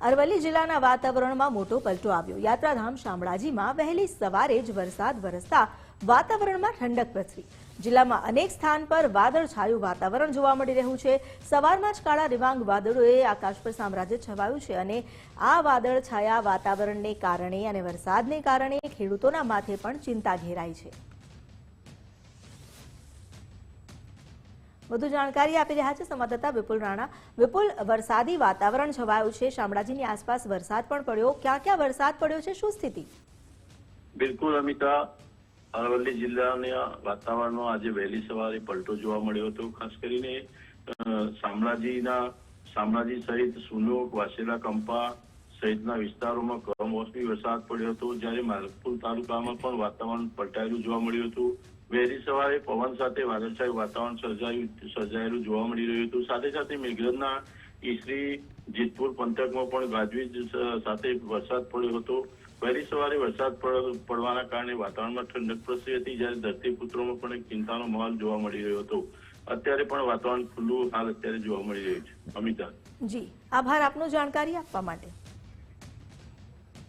અરવલ્લી જિલ્લાના વાતાવરણમાં મોટો પલટો આવ્યો। યાત્રાધામ શામળાજીમાં વહેલી સવારે જ વરસાદ વરસતા વાતાવરણમાં ઠંડક પ્રસરી। જિલ્લામાં અનેક સ્થાન પર વાદળછાયું વાતાવરણ જોવા મળી રહ્યું છે। સવારમાં જ કાળા ડિબાંગ વાદળોએ આકાશ પર સામ્રાજ્ય છવાયું છે અને આ વાદળછાયા વાતાવરણને કારણે અને વરસાદને કારણે ખેડૂતોના માથે પણ ચિંતા ઘેરાઈ છે। વધુ જાણકારી આપી રહ્યા છે સંવાદદાતા વિપુલ રાણા। વિપુલ, વરસાદી વાતાવરણ છવાયું છે, શામળાજીની આસપાસ વરસાદ પણ પડ્યો, ક્યાં ક્યાં વરસાદ પડ્યો છે, શું સ્થિતિ? બિલકુલ અમિતા, અરવલ્લી જિલ્લાના વાતાવરણમાં આજે વહેલી સવારે પલટો જોવા મળ્યો હતો। ખાસ કરીને શામળાજી સહિત સુનોક, વાસેલા, કંપા સહિતના વિસ્તારોમાં કમોસમી વરસાદ પડ્યો હતો, જ્યારે માલપુર તાલુકામાં પણ વાતાવરણ પલટાયેલું જોવા મળ્યું હતું। વહેલી સવારે પવન સાથે વાદળછાયું વાતાવરણ સર્જાયેલું જોવા મળી રહ્યું હતું। સાથે સાથે મેઘરજના ઈસરી, જેતપુર પંથકમાં પણ ગાજવીજ સાથે વરસાદ પડ્યો હતો। વહેલી સવારે વરસાદ પડવાના કારણે વાતાવરણમાં ઠંડક પ્રસરી હતી, જ્યારે ધરતીપુત્રોમાં પણ એક ચિંતાનો માહોલ જોવા મળી રહ્યો હતો। અત્યારે પણ વાતાવરણ ખુલ્લું હાલ અત્યારે જોવા મળી રહ્યું છે। અમિતા જી, આભાર આપનો જાણકારી આપવા માટે।